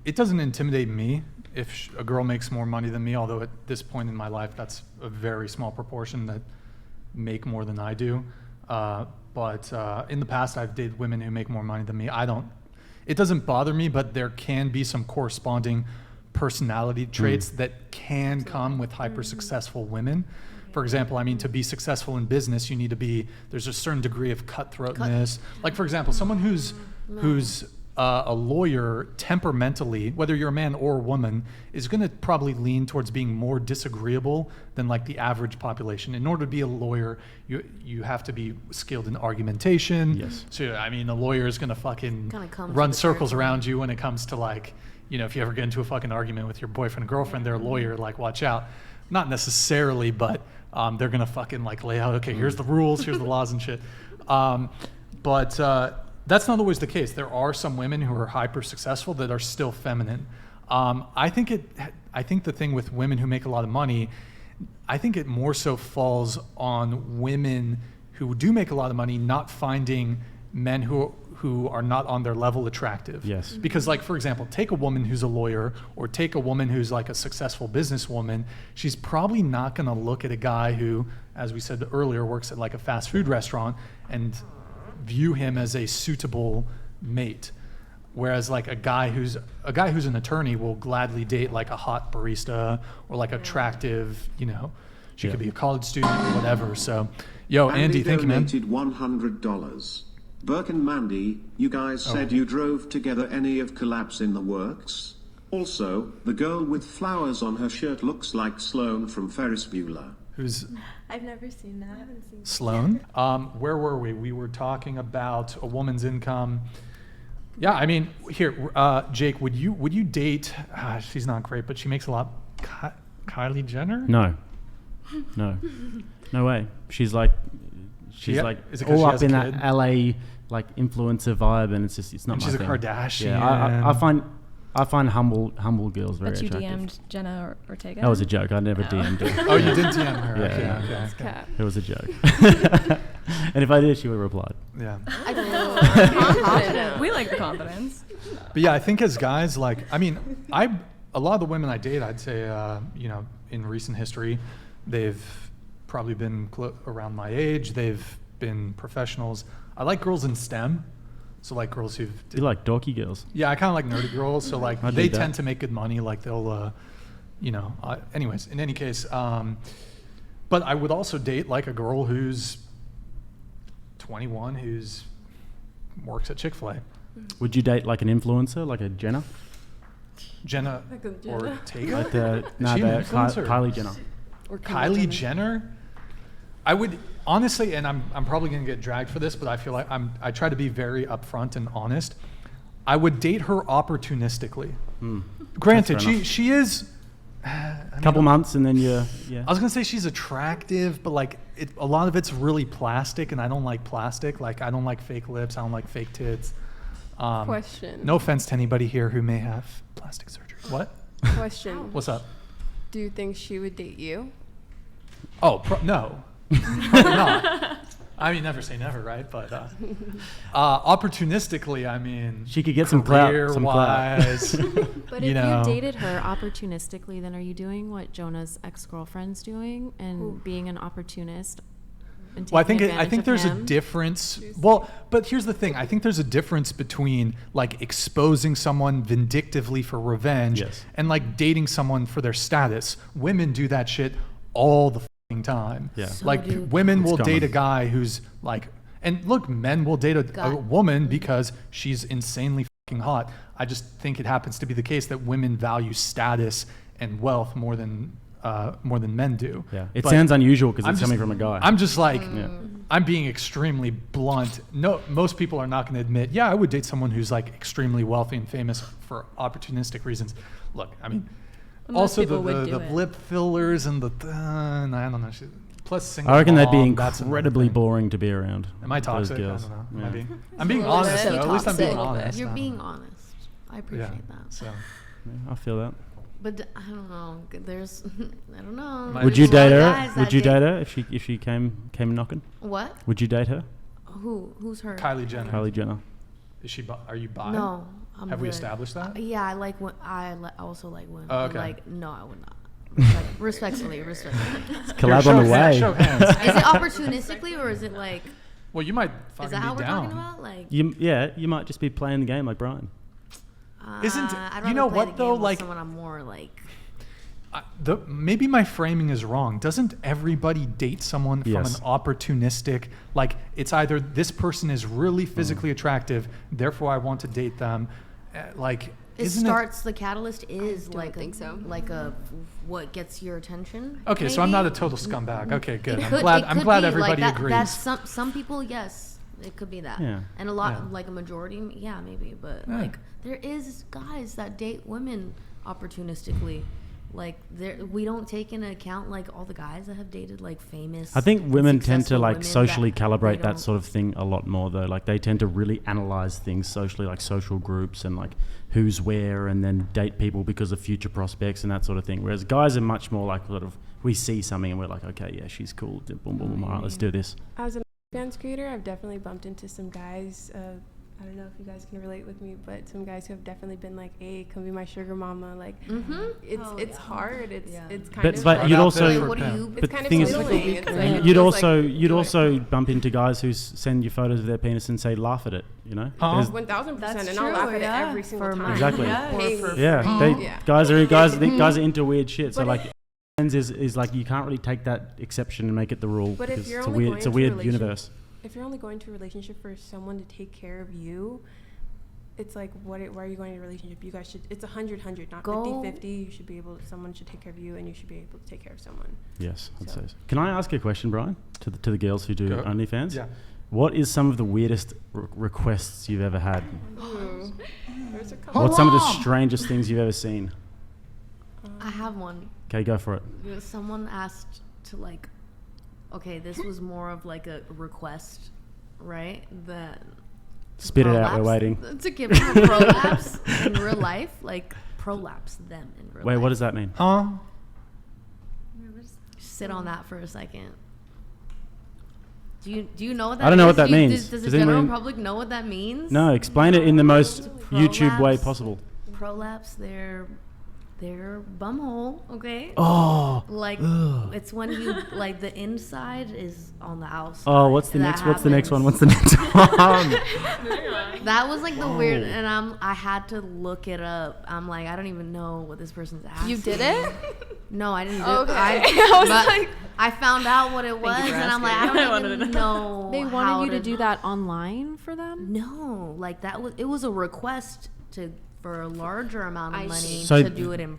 it doesn't intimidate me if a girl makes more money than me, although at this point in my life, that's a very small proportion that make more than I do. But in the past, I've dated women who make more money than me. It doesn't bother me, but there can be some corresponding personality traits that can come with hyper successful women. For example, I mean, to be successful in business, you need to there's a certain degree of cutthroatness. Like, for example, someone who's a lawyer temperamentally, whether you're a man or a woman, is going to probably lean towards being more disagreeable than like the average population. In order to be a lawyer, you have to be skilled in argumentation. Yes. So, I mean, a lawyer is going to fucking run circles around you when it comes to like, if you ever get into a fucking argument with your boyfriend or girlfriend, they're a lawyer, like, watch out. Not necessarily, but they're going to fucking like lay out, okay, here's the rules, here's the laws and shit. But that's not always the case. There are some women who are hyper successful that are still feminine. I think the thing with women who make a lot of money, I think it more so falls on women who do make a lot of money not finding men who are not on their level attractive. Yes. Because, like, for example, take a woman who's a lawyer or take a woman who's like a successful businesswoman. She's probably not going to look at a guy who, as we said earlier, works at like a fast food restaurant and view him as a suitable mate. Whereas like a guy who's an attorney will gladly date like a hot barista or like attractive, she could be a college student or whatever. So, Andy, thank you, man. Donated $100. Burke and Mandy, you guys said you drove together. Any of collabs in the works? Also, the girl with flowers on her shirt looks like Sloane from Ferris Bueller. I've never seen that. I haven't seen Sloane? Where were we? We were talking about a woman's income. Yeah, I mean, here, Jake, would you date? She's not great, but she makes a lot. Kylie Jenner? No way. She's like all up in that LA like influencer vibe, and it's not. And she's my a thing. Kardashian. Yeah, I find humble girls very attractive. attractive. But you DM'd Jenna Ortega? That was a joke. I never DM'd her. Oh, you did DM her. Yeah. Okay. It was a joke. And if I did, she would have replied. Yeah. We like the confidence. But yeah, I think as guys, like, I mean, a lot of the women I date, I'd say, in recent history, they've probably been around my age. They've been professionals. I like girls in STEM. So like girls who've... You like dorky girls? Yeah, I kind of like nerdy girls. So like they tend to make good money. Like they'll, anyways, in any case, but I would also date like a girl who's 21, who's works at Chick-fil-A. Would you date like an influencer, like a Jenna? Jenna Ortega? Like Kylie Jenner. Or Kylie Jenner? I would honestly, and I'm probably gonna get dragged for this, but I feel like I try to be very upfront and honest. I would date her opportunistically. Granted, she is a couple months and then yeah. I was gonna say she's attractive, but like a lot of it's really plastic, and I don't like plastic. Like I don't like fake lips, I don't like fake tits. Question. No offense to anybody here who may have plastic surgery. What? Question. What's up? Do you think she would date you? Oh, no. Probably not. I mean, never say never, right? But opportunistically, I mean, she could get some clout. Career-wise, but if you dated her opportunistically, then are you doing what Jonah's ex-girlfriend's doing and being an opportunist? Well, I think there's a difference. Well, but here's the thing. I think there's a difference between like exposing someone vindictively for revenge and like dating someone for their status. Women do that shit all the fucking time. Yeah. So like women will date a guy who's like, and look, men will date a woman because she's insanely fucking hot. I just think it happens to be the case that women value status and wealth more than men do. Yeah, it sounds unusual because it's coming from a guy. I'm just like, I'm being extremely blunt. No, most people are not going to admit, I would date someone who's like extremely wealthy and famous for opportunistic reasons. Look, I mean, also the lip fillers and I don't know. Plus single I reckon mom, they'd be incredibly boring to be around. Am I toxic? I girls. don't know. I'm being honest though. At least I'm being honest. You're being honest. I appreciate that. So I feel that. But I don't know. I don't know. Would you date her? Would you date her if she came knocking? What? Would you date her? Who's her? Kylie Jenner. Kylie Jenner. Is she? Are you bi? No. I'm Have we good. established that? Yeah, I like women. Also like women. Oh, But, okay. like, no, I would not. Respectfully. Collab on the way. Show hands. Is it opportunistically or is it like? Well, you might Is fucking that how be we're down. talking about? Like, You might just be playing the game like Brian. Isn't- I'd you know rather play what, the though, game with like- someone I'm more like. Maybe my framing is wrong. Doesn't everybody date someone from Yes. an opportunistic, like it's either this person is really physically attractive, therefore I want to date them. The catalyst is don't like think so. like what gets your attention. Okay, so I'm maybe? not a total scumbag. Okay, good. It I'm could- glad. it I'm could glad be, everybody like that, agrees. That's some people, yes, it could be that. Yeah. And a lot, Yeah. like a majority, yeah, maybe. But Yeah. like there is guys that date women opportunistically. Like we don't take into account like all the guys that have dated like famous. I think women tend to successful like women socially that calibrate they that don't- sort of thing a lot more though. Like they tend to really analyze things socially, like social groups and like who's where, and then date people because of future prospects and that sort of thing. Whereas guys are much more like sort of we see something and we're like, okay, yeah, she's cool. Boom, boom, boom. All right, let's do this. As an OnlyFans creator, I've definitely bumped into some guys. I don't know if you guys can relate with me, but some guys who have definitely been like, "Hey, come be my sugar mama." Like, it's hard. It's kind of. But like, you'd also. What do you? It's But kind the of thing is- fulfilling. It's like, You'd it's also like, you'd do it. also bump into guys who send you photos of their penis and say laugh at it. You know. Huh? There's- 1000%, That's and I'll true, laugh at yeah. it every single For time. mine. Exactly. Yeah. Pay Or me. Yeah, they, Yeah. guys are into weird shit. So like, is like you can't really take that exception and make it the rule But if because you're it's a only weird going it's a to weird relation- universe. If you're only going to a relationship for someone to take care of you, it's like, why are you going to a relationship? You guys should, it's 100-100, not Go- 50-50. You should be able, someone should take care of you, and you should be able to take care of someone. Yes, I'd So- say so. Can I ask a question, Brian, to the girls who do Go. OnlyFans? Yeah. What is some of the weirdest requests you've ever had? Ooh. There's a couple. What's some of the strangest things you've ever seen? I have one. Okay, go for it. Someone asked to like, okay, this was more of like a request, right? That Spit it out. We're prolapse- waiting. To give them a prolapse in real life, like prolapse them in real Wait, life. what does that mean? Huh? Sit on that for a second. Do you know what that I don't know is? what that means. Does Does the general anyone- public know what that means? No, explain it in the most YouTube way Prolapse. possible. Prolapse their bumhole, okay? Oh. Like Ugh. it's when you like the inside is on the outside. Oh, what's the That next? What's the next one? happens. What's the next one? That was like the weird, and I had to look it up. I'm like, I don't even know what this person's asking. You did it? No, I didn't do Okay. it. I was but like- I found out what it was, you for and I'm like, asking. I I wanted don't to even know. They how wanted you to do that online for them? No, like it was a request for a larger amount of I money see. So to do it in